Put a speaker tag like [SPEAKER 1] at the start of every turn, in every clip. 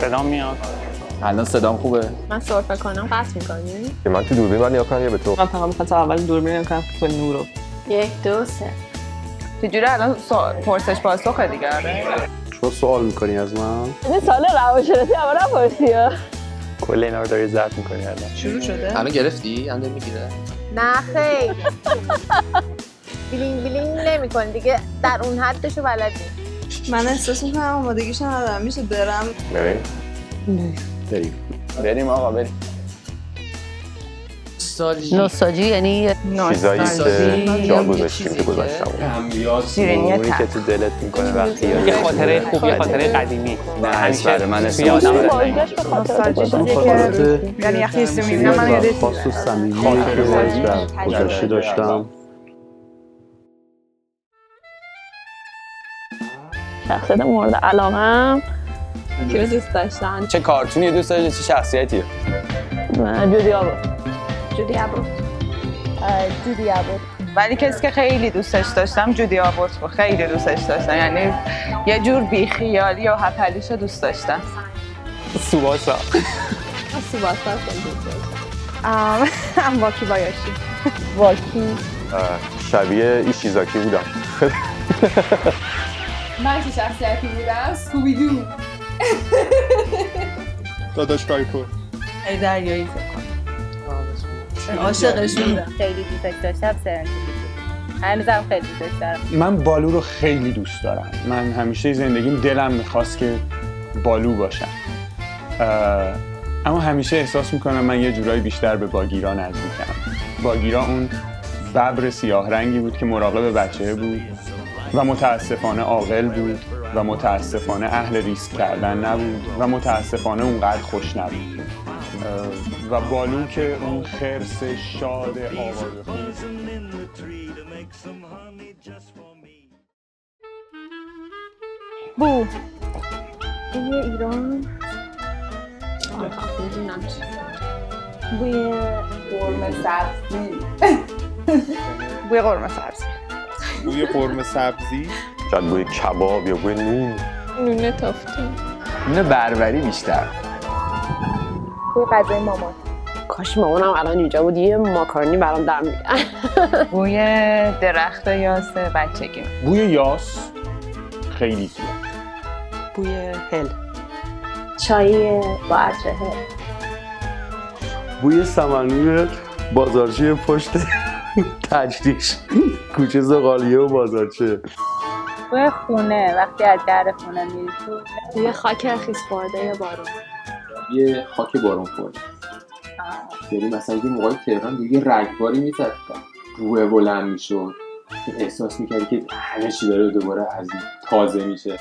[SPEAKER 1] صدام میاد.
[SPEAKER 2] الان صدام خوبه؟
[SPEAKER 3] من سرفه کنم قطع میکنی؟
[SPEAKER 4] که من تو دوربین باید نگاه کنم یا به تو؟
[SPEAKER 5] من فقط می‌خواستم اول دوربین نگاه کنم که تو نورو
[SPEAKER 3] 1 2 3
[SPEAKER 5] چجوری الان پرسش پاسخه دیگه آره؟
[SPEAKER 6] شما سوال میکنی از من؟
[SPEAKER 7] این سال روانشناسی اول نپرسی ها.
[SPEAKER 1] کل اینا رو داری ضبط میکنی الان.
[SPEAKER 5] شروع شده؟
[SPEAKER 2] الان گرفتی؟ الان میگیره؟
[SPEAKER 3] نه خیر بلینگ بلینگ نمی کنی دیگه در اون حدشو بلدی.
[SPEAKER 8] من احساس میکنم آمادگیش ندارم. میشه برم؟
[SPEAKER 1] بریم آقا بریم.
[SPEAKER 7] نوستالژی یعنی
[SPEAKER 4] چیزایی که جا گذاشتیم که گذاشتم
[SPEAKER 1] اونی که تو دلت میکنه وقتی
[SPEAKER 5] یه خاطره خوب، یه خاطره قدیمی.
[SPEAKER 1] نه همیشه
[SPEAKER 2] من
[SPEAKER 1] توی آدم
[SPEAKER 7] بازگشت به خاطر
[SPEAKER 8] یعنی یه خیلی میبینم من یاد
[SPEAKER 6] خاص و صمیمی که در گذشته داشتم.
[SPEAKER 7] شخصیت مورد علاقم
[SPEAKER 3] که دوست داشتن
[SPEAKER 1] چه کارتونی دوست داری چه شخصیتیه؟
[SPEAKER 7] جودیا بود.
[SPEAKER 3] جودیا بود.
[SPEAKER 7] جودیا بود.
[SPEAKER 5] ولی کسی که خیلی دوستش داشتم جودی آبورت بود. خیلی دوستش داشتم، یعنی یه جور بیخیالی و هپلیشو دوست داشتم.
[SPEAKER 1] سوباسا.
[SPEAKER 3] سوباسا خیلی دوست داشتم.
[SPEAKER 8] واکی بایاشی.
[SPEAKER 7] واکی
[SPEAKER 4] شبیه ایشیزاکی بودم.
[SPEAKER 9] من چه شخصیتی بودم؟ سکوبیدو.
[SPEAKER 6] داداش کایکو.
[SPEAKER 8] ای دریایی فکر کنم. عاشقش بودم.
[SPEAKER 10] خیلی دوستش داشتم سرنتیفیتی. هنوزم خیلی دوستش دارم.
[SPEAKER 11] من بالو رو خیلی دوست دارم. من همیشه زندگیم دلم میخواست که بالو باشم. اما همیشه احساس میکنم من یه جورایی بیشتر به باگیرا نزدیکم. باگیرا اون ببر سیاه رنگی بود که مراقب بچه بود و متاسفانه عاقل بود و متاسفانه اهل ریسک کردن نبود و متاسفانه اونقدر خوش نبود. و بالو که اون خرس شاد آوازخون.
[SPEAKER 3] بو بوی ایران بوی
[SPEAKER 9] قرمه سبزی.
[SPEAKER 8] بوی قرمه سبزی.
[SPEAKER 6] بوی قرمه سبزی.
[SPEAKER 4] شاید بوی کباب یا بوی نون.
[SPEAKER 3] نونه تافته.
[SPEAKER 2] نون بربری بیشتر.
[SPEAKER 3] بوی غذای مامان.
[SPEAKER 7] کاش مامانم الان اینجا بود یه ماکارونی برام دم میگن.
[SPEAKER 5] بوی درخت یاس بچگی.
[SPEAKER 11] بوی یاس خیلی زیاد.
[SPEAKER 8] بوی هل.
[SPEAKER 3] چای با عطر هل.
[SPEAKER 6] بوی سمنوی بازارچه پشت تجریش کوچه زغالیه و بازارچه.
[SPEAKER 10] بوی خونه وقتی از در خونه میری تو.
[SPEAKER 3] بوی خاک خیس خورده بارون.
[SPEAKER 2] یه خاک بارون خورده. یعنی مثلا یه موقعی تهران یه رگباری میزد روح بلند میشد، احساس میکردی که همه چی داره دوباره از تازه میشه.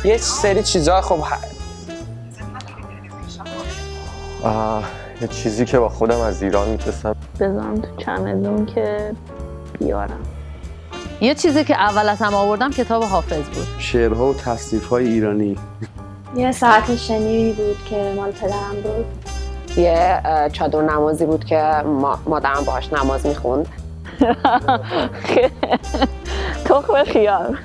[SPEAKER 1] یه سری چیزا خب
[SPEAKER 4] یه چیزی که با خودم از ایران میفرستم
[SPEAKER 7] بذارم تو چمدون که بیارم. یه چیزی که اول از هم آوردم کتاب حافظ بود.
[SPEAKER 6] شعرها و تصنیف‌های ایرانی.
[SPEAKER 3] یه ساعت شنی بود که مال پدرم بود.
[SPEAKER 7] یه چادر نمازی بود که مادرم باهاش نماز میخوند. تخم خیار.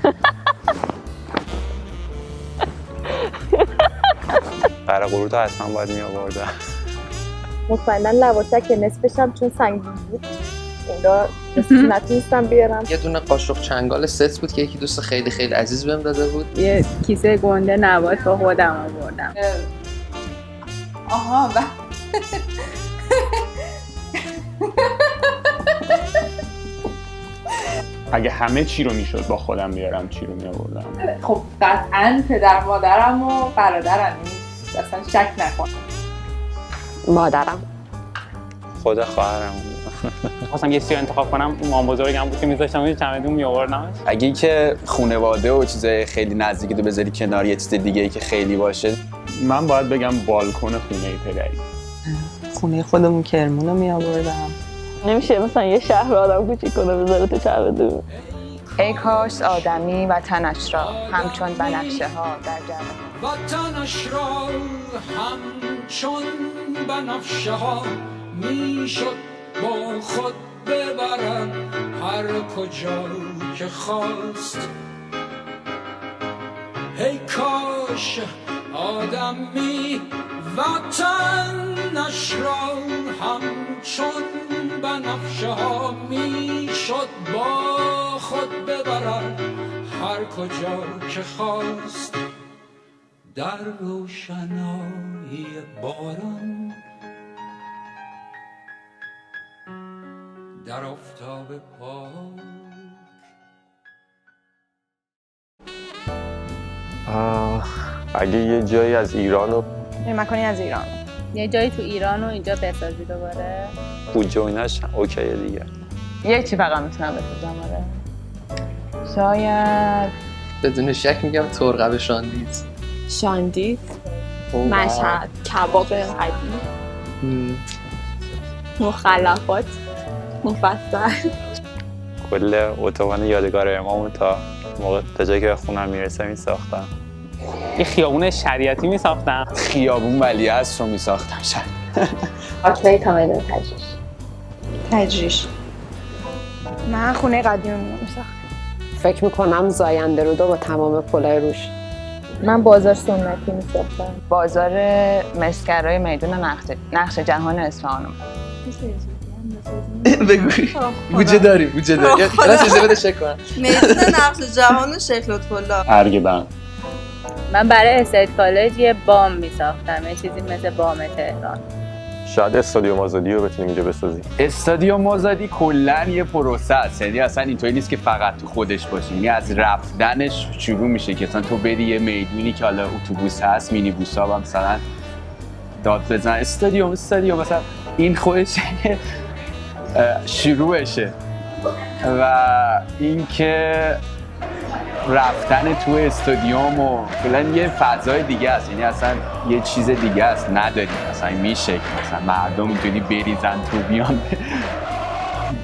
[SPEAKER 1] برای قروت ها حتما باید می آوردم.
[SPEAKER 3] مطمئنا لباسه که نصفش هم چون سنگین بود
[SPEAKER 10] انگار نتونستم بیارم.
[SPEAKER 12] یه دونه قاشق چنگال ست بود که یکی دوست خیلی خیلی عزیز بهم داده بود.
[SPEAKER 10] یه کیسه گنده نبات با خودم آوردم.
[SPEAKER 9] آها و
[SPEAKER 11] اگه همه چی رو میشد با خودم بیارم چی رو میآوردم؟
[SPEAKER 9] خب قطعا پدر مادرم و برادرم، اصلا شک نکن.
[SPEAKER 7] مادرم.
[SPEAKER 1] خود خواهرم.
[SPEAKER 13] خواستم یه چیزی رو انتخاب کنم، مام بزرگم بود که میذاشتم یه چمدون میآوردمش.
[SPEAKER 1] اگه که خانواده و چیزای خیلی نزدیکی تو بذاری کنار یه چیز دیگه‌ای که خیلی باشه،
[SPEAKER 11] من باید بگم بالکن خونه پدری.
[SPEAKER 5] خونه خودمون کرمون رو میآوردم.
[SPEAKER 7] نمیشه مثلا یه شهر آدم کوچیک کنه بذاره تو چمدون.
[SPEAKER 5] ای کاش آدمی وطنش را همچون بنفشه ها در جهان.
[SPEAKER 14] وطنش را همچون بنفشه ها میشد با خود ببرد هر کجا که خواست. ای کاش آدمی وطنش را همچون بنفشه ها میشد با خود ببرد هر کجا که خواست. در روشنایی باران، در آفتاب پاک.
[SPEAKER 4] اگه یه جایی از ایران رو
[SPEAKER 10] مکانی از ایران، یه جایی تو ایران رو اینجا بسازی دوباره.
[SPEAKER 1] بودجه و ایناش اوکیه دیگه.
[SPEAKER 5] یه چی فقط میتونم بسازم. آره شاید
[SPEAKER 12] بدون شک میگم ترقب شاندیز.
[SPEAKER 3] شاندیز، مشهد، کباب قدیم، مخلفات، مفصل.
[SPEAKER 1] کل اتوبان یادگار امامو تا موقع تا جایی که خونم میرسه میساختم.
[SPEAKER 13] یه خیابون شریعتی میساختم.
[SPEAKER 1] خیابون ولیعصر رو میساختم شاید.
[SPEAKER 3] آکمه تا میدون
[SPEAKER 8] تجریش.
[SPEAKER 10] من خونه قدیم میساختم.
[SPEAKER 7] فکر میکنم زاینده رودو با تمام پلای روش.
[SPEAKER 10] من بازار سنتی میساختم.
[SPEAKER 5] بازار مسگرای میدون نقش جهان اصفهان.
[SPEAKER 12] بگو بودجه داری بودجه داری. راست اجازه بده شک کنم.
[SPEAKER 8] میدون نقش جهان و شیخ لطف‌الله.
[SPEAKER 11] ارگبند.
[SPEAKER 10] من برای استیت کالج یه بام میساختم، یه چیزی مثل بام تهران.
[SPEAKER 4] شاید استادیوم آزادی رو بتونیم اینجا بسازیم.
[SPEAKER 1] استادیوم آزادی کلاً یه پروسه است، یعنی اصلا اینطوری نیست که فقط تو خودش باشه، یعنی از رفتنش شروع میشه که مثلا تو بری یه میدونی که حالا اتوبوس هست، مینی بوسا هم مثلا داد بزن استادیوم مثلا این خودش شروعشه و اینکه رفتن تو استادیوم و کلا یه فضای دیگه است، یعنی اصلا یه چیز دیگه است نداری مثلا میشه که مثلا مردم اینجوری بریزن تو بیان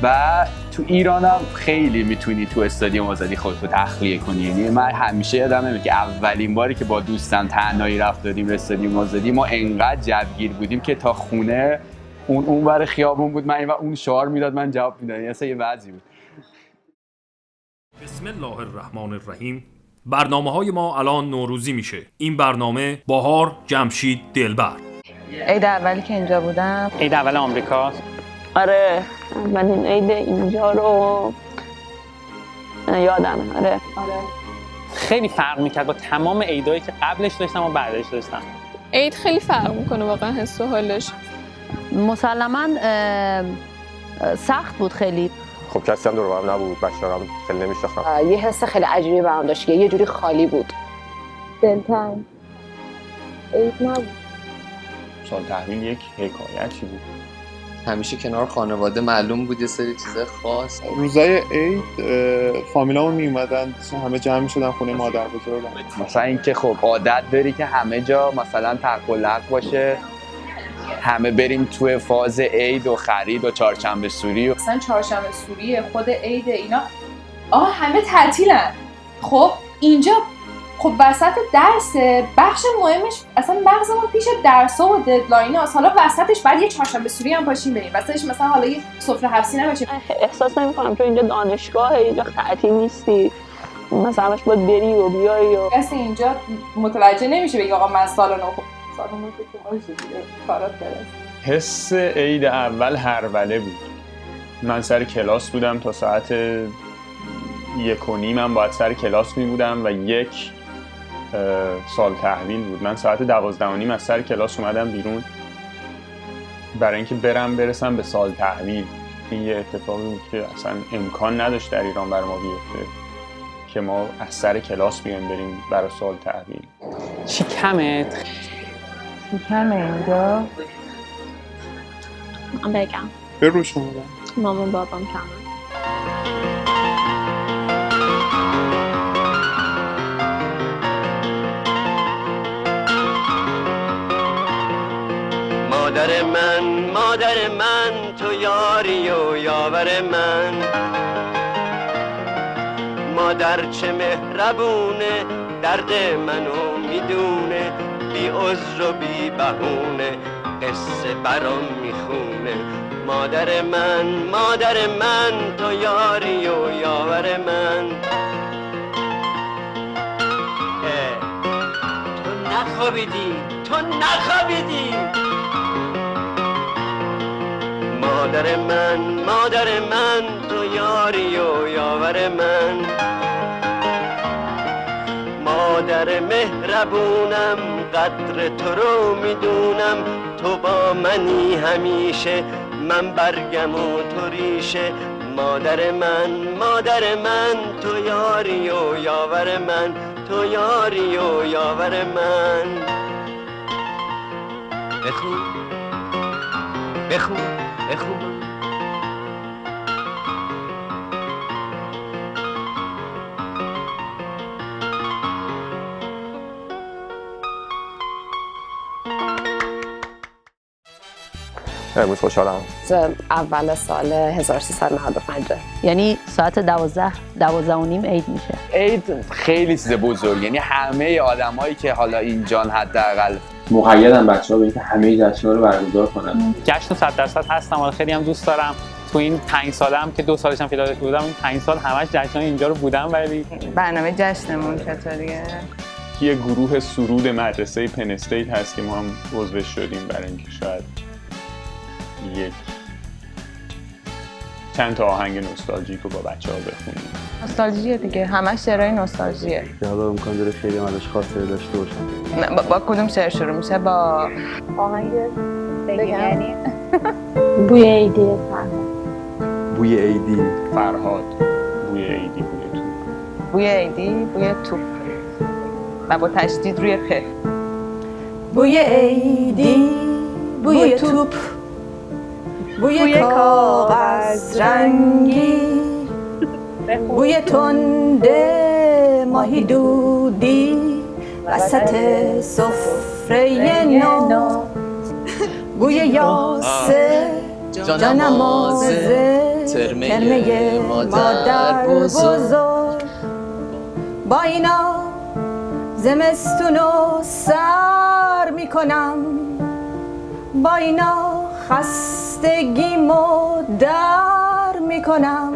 [SPEAKER 1] و تو ایران هم خیلی میتونی تو استادیوم آزادی خودتو تخلیه کنی. یعنی من همیشه یادمه که اولین باری که با دوستم تنهایی رفت دادیم استادیوم آزادی ما انقدر جوگیر بودیم که تا خونه اون ور خیابون بود، من اون شعار میداد من جواب میدادم، یعنی اصلا یه وضعی بود.
[SPEAKER 14] بسم الله الرحمن الرحیم. برنامه‌های ما الان نوروزی میشه. این برنامه بهار، جمشید، دلبر.
[SPEAKER 5] عید اولی که اینجا بودم،
[SPEAKER 13] عید اول آمریکا.
[SPEAKER 7] آره من این عید اینجا رو یادمه. آره
[SPEAKER 13] خیلی فرق میکرد با تمام عیدایی که قبلش داشتم و بعدش داشتم.
[SPEAKER 15] عید خیلی فرق میکنه واقعا حس و حالش.
[SPEAKER 7] مسلماً سخت بود خیلی.
[SPEAKER 4] خب کسی هم دور و برم نبود، بچه‌ها هم خیلی نمی‌شناختم.
[SPEAKER 7] یه حس خیلی عجیبی برام داشت که یه جوری خالی بود.
[SPEAKER 10] دلتنگ. عید نبود.
[SPEAKER 11] سال تحویل یک حکایتی بود.
[SPEAKER 12] همیشه کنار خانواده معلوم بود یه سری چیزا خاص.
[SPEAKER 16] روزای عید فامیلامون میومدن، همه جمع میشدن خونه مادر بزرگم.
[SPEAKER 1] مثلا اینکه خب عادت داری که همه جا مثلا تق و لق باشه، همه بریم توی فاز عید و خرید و چهارشنبه سوری و
[SPEAKER 9] مثلا چهارشنبه سوری خود عید اینا همه تعطیلن. خب اینجا خب وسط درس بخش مهمش اصلا مغزمون پیش درس‌ها و ددلاین‌هاست، حالا وسطش بعد یه چهارشنبه سوری هم پاشیم بریم، وسطش مثلا حالا یه سفره حبسی نباشه.
[SPEAKER 7] احساس نمی‌کنم چون اینجا دانشگاهه، اینجا تعطیل نیستی، مثلا همش باید بری و بیای و
[SPEAKER 9] کسی اینجا متوجه نمیشه بگه آقا من سال نو که کارات برس.
[SPEAKER 11] حس عید اول هروله بود، من سر کلاس بودم تا ساعت 1:30 باید سر کلاس می بودم و 1 سال تحویل بود. من ساعت 12:30 از سر کلاس اومدم بیرون برای اینکه برسم به سال تحویل. این یه اتفاقی بود که اصلا امکان نداشت در ایران برای ما بیفته که ما از سر کلاس بیایم بریم برای سال تحویل.
[SPEAKER 13] چی کمه؟
[SPEAKER 5] چی کمه اینجا؟
[SPEAKER 7] من بگم
[SPEAKER 16] بگو شما.
[SPEAKER 7] مامان بابام کمه.
[SPEAKER 17] مادر من تو یاری و یاور من، مادر چه مهربونه درد منو میدونه، بی عذر و بی بهونه قصه برام میخونه. مادر من تو یاری و یاور من. تو نخوابیدی مادر من تو یاری و یاور من. مادر مهربونم قدر تو رو میدونم، تو با منی همیشه من برگم و تو ریشه. مادر من تو یاری و یاور من، تو یاری و یاور من. بخون
[SPEAKER 4] امروز خوشحالم.
[SPEAKER 18] اول سال 1395.
[SPEAKER 7] یعنی ساعت 12:30 عید میشه.
[SPEAKER 1] عید خیلی چیز بزرگ، یعنی همه آدمایی که حالا اینجان حداقل
[SPEAKER 2] مقیدن بچه‌ها به اینکه همه جشن‌ها رو برگزار کنن.
[SPEAKER 13] جشن 100% هستم، حالا خیلی هم دوست دارم. تو این 5 سالم که 2 سالشم فیلادلفیا بودم، این 5 سال همش جشن‌های اینجا رو بودم. ولی
[SPEAKER 5] برنامه جشنمون چطوریه؟
[SPEAKER 11] یه گروه سرود مدرسه پن استیت هست که ما هم عضوش شدیم برای اینکه شاید چند تا آهنگ نوستالژیک رو با بچه‌ها بخونیم.
[SPEAKER 5] نوستالژیه دیگه، همش شعرهای نوستالژیه.
[SPEAKER 6] یادم امکان داره خیلی ازش خاطره داشته باشم.
[SPEAKER 5] با کدوم شعر شروع میشه؟ با
[SPEAKER 10] آهنگ بگم
[SPEAKER 3] بوی عیدی
[SPEAKER 6] بوی عیدی
[SPEAKER 11] فرهاد. بوی عیدی، بوی توپ.
[SPEAKER 5] بوی عیدی، بوی توپ و با تشدید روی ق.
[SPEAKER 8] بوی عیدی، بوی توپ، بوی کاغذ رنگی، بوی تند ماهی دودی وسط سفره نو، بوی یاسه جانمازه ترمه مادر بزرگ. با اینا زمستونو سر میکنم، با اینا خستگیمو در میکنم.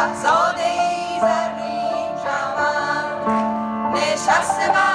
[SPEAKER 19] شهزاده ای زرین چمن نشسته بر